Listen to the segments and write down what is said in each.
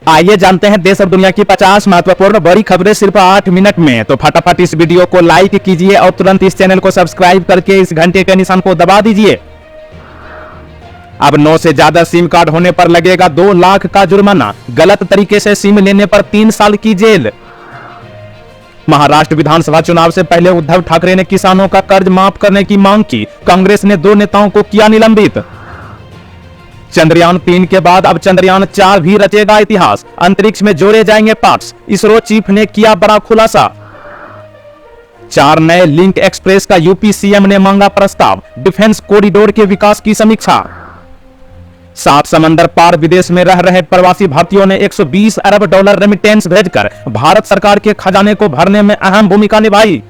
आइए जानते हैं देश और दुनिया की 50 महत्वपूर्ण बड़ी खबरें सिर्फ 8 मिनट में। तो फटाफट इस वीडियो को लाइक कीजिए और तुरंत इस चैनल को सब्सक्राइब करके इस घंटे के निशान को दबा दीजिए। अब 9 से ज्यादा सिम कार्ड होने पर लगेगा 2 लाख का जुर्माना। गलत तरीके से सिम लेने पर 3 साल की जेल। महाराष्ट्र विधानसभा चुनाव से पहले उद्धव ठाकरे ने किसानों का कर्ज माफ करने की मांग की। कांग्रेस ने 2 नेताओं को किया निलंबित। चंद्रयान 3 के बाद अब चंद्रयान 4 भी रचेगा इतिहास। अंतरिक्ष में जोड़े जाएंगे पार्ट्स। इसरो चीफ ने किया बड़ा खुलासा। 4 नए लिंक एक्सप्रेस का यूपी सीएम ने मांगा प्रस्ताव। डिफेंस कॉरिडोर के विकास की समीक्षा। 7 समंदर पार विदेश में रह रहे प्रवासी भारतीयों ने $120 अरब रेमिटेंस भेजकर भारत सरकार के खजाने को भरने में अहम भूमिका निभाई।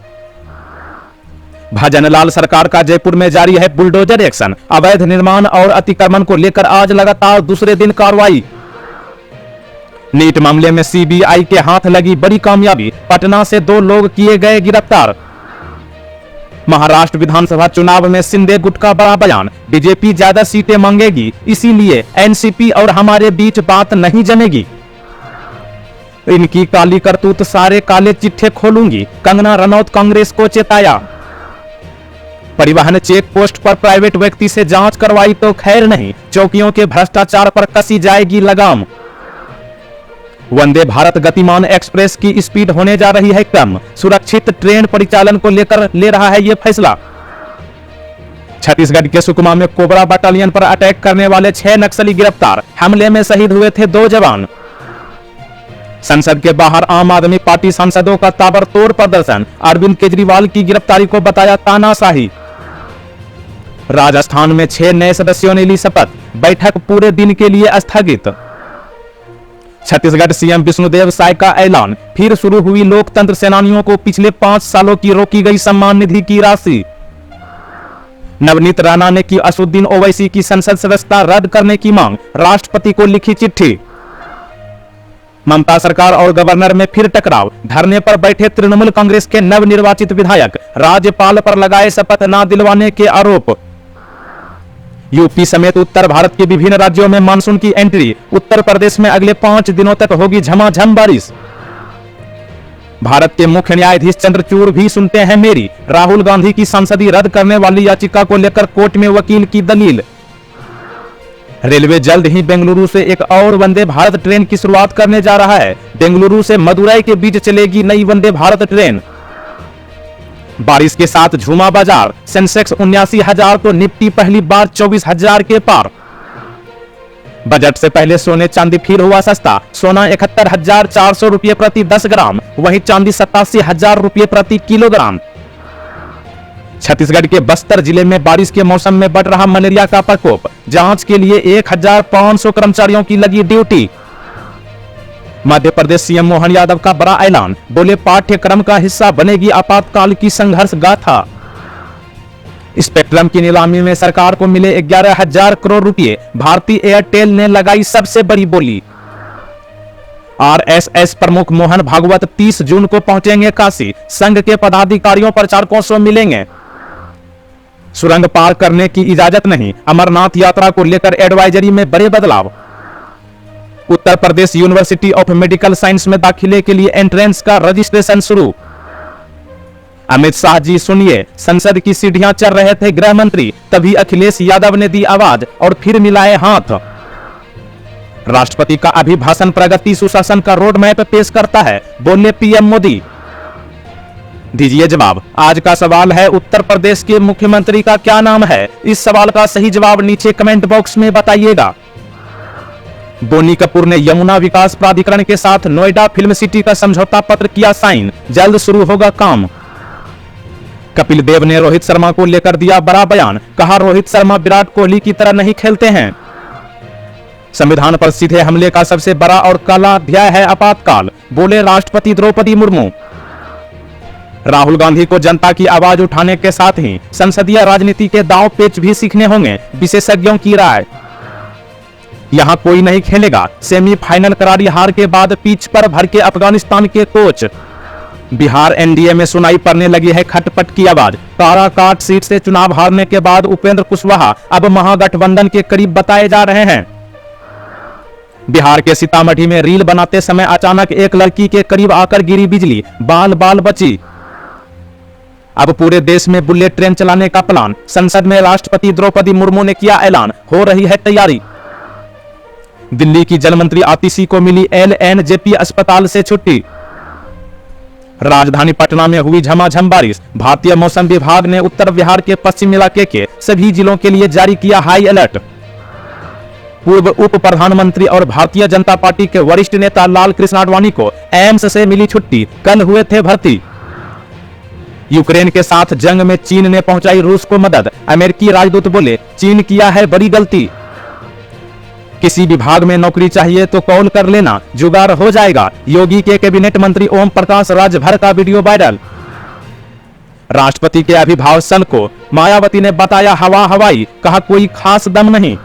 भजनलाल सरकार का जयपुर में जारी है बुलडोजर एक्शन। अवैध निर्माण और अतिक्रमण को लेकर आज लगातार दूसरे दिन कार्रवाई। नीट मामले में सीबीआई के हाथ लगी बड़ी कामयाबी। पटना से 2 लोग किए गए गिरफ्तार। महाराष्ट्र विधानसभा चुनाव में शिंदे गुट का बड़ा बयान। बीजेपी ज्यादा सीटें मांगेगी, इसीलिए एनसीपी और हमारे बीच बात नहीं जमेगी। इनकी काली करतूत सारे काले चिट्ठे खोलूंगी, कंगना रनौत कांग्रेस को चेताया। परिवहन चेक पोस्ट पर प्राइवेट व्यक्ति से जांच करवाई तो खैर नहीं, चौकियों के भ्रष्टाचार पर कसी जाएगी लगाम। वंदे भारत गतिमान एक्सप्रेस की स्पीड होने जा रही है कम। सुरक्षित ट्रेन परिचालन को लेकर ले रहा है यह फैसला। छत्तीसगढ़ के सुकमा में कोबरा बटालियन पर अटैक करने वाले 6 नक्सली गिरफ्तार। हमले में शहीद हुए थे 2 जवान। संसद के बाहर आम आदमी पार्टी सांसदों का ताबड़तोड़ प्रदर्शन। अरविंद केजरीवाल की गिरफ्तारी को बताया तानाशाही। राजस्थान में 6 नए सदस्यों ने ली शपथ। बैठक पूरे दिन के लिए स्थगित। छत्तीसगढ़ सीएम विष्णुदेव साय का ऐलान। फिर शुरू हुई लोकतंत्र सेनानियों को पिछले 5 सालों की रोकी गई सम्मान निधि की राशि। नवनीत राणा ने की असुद्दीन ओवैसी की संसद सदस्यता रद्द करने की मांग। राष्ट्रपति को लिखी चिट्ठी। ममता सरकार और गवर्नर में फिर टकराव। धरने पर बैठे तृणमूल कांग्रेस के नवनिर्वाचित विधायक। राज्यपाल पर लगाए शपथ न दिलवाने के आरोप। यूपी समेत उत्तर भारत के विभिन्न राज्यों में मानसून की एंट्री। उत्तर प्रदेश में अगले 5 दिनों तक होगी झमाझम बारिश। भारत के मुख्य न्यायाधीश चंद्रचूड़ भी सुनते हैं मेरी। राहुल गांधी की सांसदी रद्द करने वाली याचिका को लेकर कोर्ट में वकील की दलील। रेलवे जल्द ही बेंगलुरु से एक और वंदे भारत ट्रेन की शुरुआत करने जा रहा है। बेंगलुरु से मदुरई के बीच चलेगी नई वंदे भारत ट्रेन। बारिश के साथ झूमा बाजार। सेंसेक्स 79,000 तो निफ्टी पहली बार 24,000 के पार। बजट से पहले सोने चांदी फिर हुआ सस्ता। सोना 71,400 रुपये प्रति 10 ग्राम, वहीं चांदी 87,000 रुपये प्रति किलोग्राम। छत्तीसगढ़ के बस्तर जिले में बारिश के मौसम में बढ़ रहा मलेरिया का प्रकोप। जांच के लिए 1,500 कर्मचारियों की लगी ड्यूटी। मध्य प्रदेश सीएम मोहन यादव का बड़ा ऐलान। बोले पाठ्यक्रम का हिस्सा बनेगी आपातकाल की संघर्ष गाथा। स्पेक्ट्रम की नीलामी में सरकार को मिले 11,000 करोड़ रुपए। भारतीय एयरटेल ने लगाई सबसे बड़ी बोली। आरएसएस प्रमुख मोहन भागवत 30 जून को पहुंचेंगे काशी। संघ के पदाधिकारियों प्रचारकों से मिलेंगे। सुरंग पार करने की इजाजत नहीं। अमरनाथ यात्रा को लेकर एडवाइजरी में बड़े बदलाव। Uttar Pradesh university of medical science में दाखिले के लिए एंट्रेंस का रजिस्ट्रेशन शुरू। अमित शाह जी सुनिए, संसद की सीढ़ियां चढ़ रहे थे गृह मंत्री, तभी अखिलेश यादव ने दी आवाज और फिर मिलाए हाथ। राष्ट्रपति का अभिभाषण प्रगति सुशासन का रोड मैप पेश करता है, बोले पीएम मोदी। दीजिए जवाब। आज का सवाल है, उत्तर प्रदेश के मुख्यमंत्री का क्या नाम है? इस सवाल का सही जवाब नीचे कमेंट बॉक्स में बताइएगा। बोनी कपूर ने यमुना विकास प्राधिकरण के साथ नोएडा फिल्म सिटी का समझौता पत्र किया साइन। जल्द शुरू होगा काम। कपिल देव ने रोहित शर्मा को लेकर दिया बड़ा बयान। कहा रोहित शर्मा विराट कोहली की तरह नहीं खेलते हैं। संविधान पर सीधे हमले का सबसे बड़ा और काला अध्याय है आपातकाल, बोले राष्ट्रपति द्रौपदी मुर्मू। राहुल गांधी को जनता की आवाज उठाने के साथ ही संसदीय राजनीति के दांव पेच भी सीखने होंगे, विशेषज्ञों की राय। यहां कोई नहीं खेलेगा। सेमीफाइनल करारी हार के बाद पिच पर भर के अफगानिस्तान के कोच। बिहार एनडीए में सुनाई पड़ने लगी है खटपट की आवाज। काराकाट सीट से चुनाव हारने के बाद उपेंद्र कुशवाहा अब महागठबंधन के करीब बताए जा रहे हैं। बिहार के सीतामढ़ी में रील बनाते समय अचानक एक लड़की के करीब आकर गिरी बिजली, बाल बाल बची। अब पूरे देश में बुलेट ट्रेन चलाने का प्लान, संसद में राष्ट्रपति द्रौपदी मुर्मू ने किया ऐलान, हो रही है तैयारी। दिल्ली की जल मंत्री आतिशी को मिली एलएनजेपी अस्पताल से छुट्टी। राजधानी पटना में हुई झमाझम बारिश, भारतीय मौसम विभाग ने उत्तर बिहार के पश्चिम इलाके के सभी जिलों के लिए जारी किया हाई अलर्ट। पूर्व उप प्रधानमंत्री और भारतीय जनता पार्टी के वरिष्ठ नेता लाल कृष्ण आडवाणी को एम्स से मिली छुट्टी, कल हुए थे भर्ती। यूक्रेन के साथ जंग में चीन ने पहुंचाई रूस को मदद, अमेरिकी राजदूत बोले चीन किया है बड़ी गलती। किसी विभाग में नौकरी चाहिए तो कॉल कर लेना, जुगाड़ हो जाएगा, योगी के कैबिनेट मंत्री ओम प्रकाश राजभर का वीडियो वायरल। राष्ट्रपति के अभिभाषण को मायावती ने बताया हवा हवाई, कहा कोई खास दम नहीं।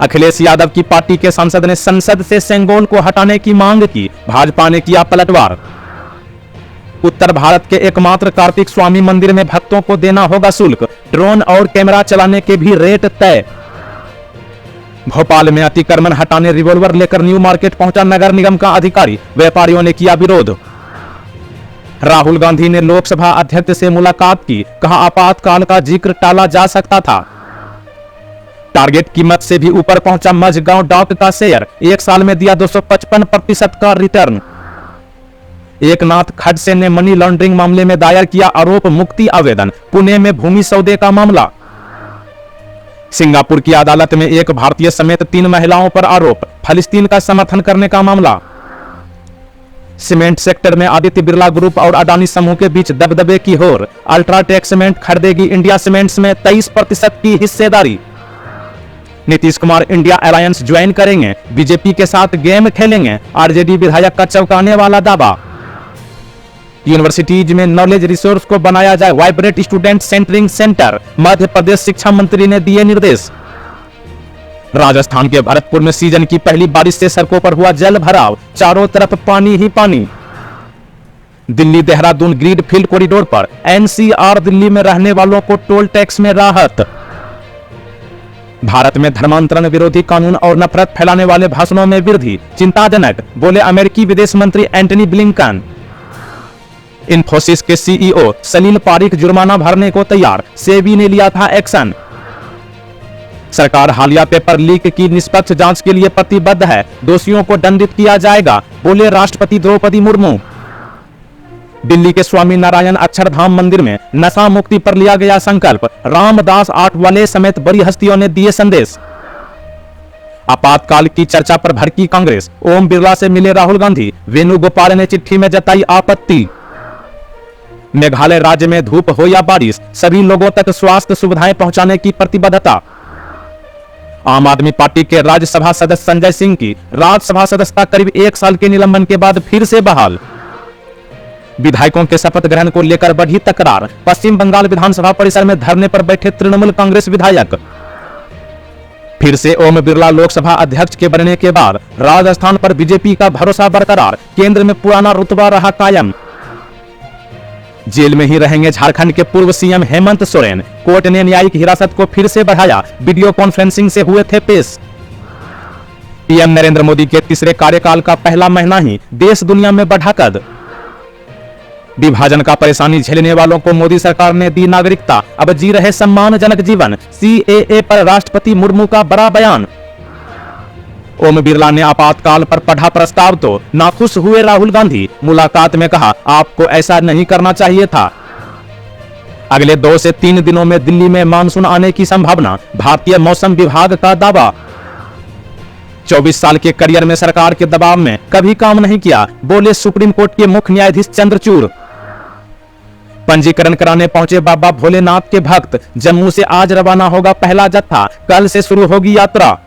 अखिलेश यादव की पार्टी के सांसद ने संसद से सेंगोल को हटाने की मांग की, भाजपा ने किया पलटवार। उत्तर भारत के एकमात्र कार्तिक स्वामी मंदिर में भक्तों को देना होगा शुल्क, ड्रोन और कैमरा चलाने के भी रेट तय। भोपाल में अतिक्रमण हटाने रिवॉल्वर लेकर न्यू मार्केट पहुंचा नगर निगम का अधिकारी, व्यापारियों ने किया विरोध। राहुल गांधी ने लोकसभा अध्यक्ष से मुलाकात की, कहा आपातकाल का जिक्र टाला जा सकता था। टारगेट कीमत से भी ऊपर पहुंचा मझगांव डॉक का शेयर, एक साल में दिया 255% का रिटर्न। एकनाथ खडसे ने मनी लॉन्ड्रिंग मामले में दायर किया आरोप मुक्ति आवेदन, पुणे में भूमि सौदे का मामला। सिंगापुर की अदालत में एक भारतीय समेत 3 महिलाओं पर आरोप, फलस्तीन का समर्थन करने का मामला। सीमेंट सेक्टर में आदित्य बिरला ग्रुप और अडानी समूह के बीच दबदबे की होर, अल्ट्राटेक सीमेंट खरीदेगी इंडिया सीमेंट्स में 23% की हिस्सेदारी। Nitish Kumar India alliance join करेंगे, बीजेपी के साथ गेम खेलेंगे, आरजेडी विधायक का चौंकाने वाला दावा। यूनिवर्सिटीज में नॉलेज रिसोर्स को बनाया जाए vibrate student centering centre, Madhya Pradesh शिक्षा मंत्री ने दिए निर्देश। राजस्थान के भरतपुर में सीजन की पहली बारिश से सड़कों पर हुआ जल भराव, चारों तरफ पानी ही पानी। Delhi Dehradun green field corridor पर एनसीआर दिल्ली में रहने वालों को टोल टैक्स में राहत। भारत में धर्मांतरण विरोधी कानून और नफरत फैलाने वाले भाषणों में वृद्धि चिंताजनक, बोले अमेरिकी विदेश मंत्री एंटनी ब्लिंकन। इन्फोसिस के सीईओ सलील पारिक जुर्माना भरने को तैयार, सेबी ने लिया था एक्शन। सरकार हालिया पेपर लीक की निष्पक्ष जांच के लिए प्रतिबद्ध है, दोषियों को दंडित किया जाएगा, बोले राष्ट्रपति द्रौपदी मुर्मू। दिल्ली के स्वामी नारायण अक्षरधाम मंदिर में नशा मुक्ति पर लिया गया संकल्प, रामदास आठवले समेत बड़ी हस्तियों ने दिए संदेश। आपातकाल की चर्चा पर भड़की कांग्रेस, ओम बिरला से मिले राहुल गांधी, वेणुगोपाल ने चिट्ठी में जताई आपत्ति। मेघालय राज्य में धूप हो या बारिश, सभी लोगों तक स्वास्थ्य सुविधाएं पहुंचाने की प्रतिबद्धता। आम आदमी पार्टी के राज्यसभा सदस्य संजय सिंह की राज्यसभा सदस्यता करीब 1 साल के निलंबन के बाद फिर से बहाल। विधायकों के शपथ ग्रहण को लेकर बढ़ी तकरार, पश्चिम बंगाल विधानसभा परिसर में धरने पर बैठे तृणमूल कांग्रेस विधायक। फिर से ओम बिरला लोकसभा अध्यक्ष के बनने के बाद राजस्थान पर बीजेपी का भरोसा बरकरार, केंद्र में पुराना रुतबा रहा कायम। जेल में ही रहेंगे झारखंड के पूर्व सीएम हेमंत सोरेन, कोर्ट ने न्यायिक हिरासत को फिर से बढ़ाया, वीडियो कॉन्फ्रेंसिंग से हुए थे पेश। पीएम नरेंद्र मोदी के तीसरे कार्यकाल का पहला महीना ही देश दुनिया में बढ़ा कद। विभाजन का परेशानी झेलने वालों को मोदी सरकार ने दी नागरिकता, अब जी रहे सम्मानजनक जीवन, सीएए पर राष्ट्रपति मुर्मू का बड़ा बयान। ओम बिरला ने आपातकाल पर पढ़ा प्रस्ताव तो नाखुश हुए राहुल गांधी, मुलाकात में कहा आपको ऐसा नहीं करना चाहिए था। अगले 2 से 3 दिनों में दिल्ली में मानसून आने की संभावना, भारतीय मौसम विभाग का दावा। 24 साल के करियर में सरकार के दबाव में कभी काम नहीं किया, बोले सुप्रीम कोर्ट के मुख्य न्यायाधीश चंद्रचूड़। पंजीकरण कराने पहुंचे बाबा भोलेनाथ के भक्त, जम्मू से आज रवाना होगा पहला जत्था, कल से शुरू होगी यात्रा।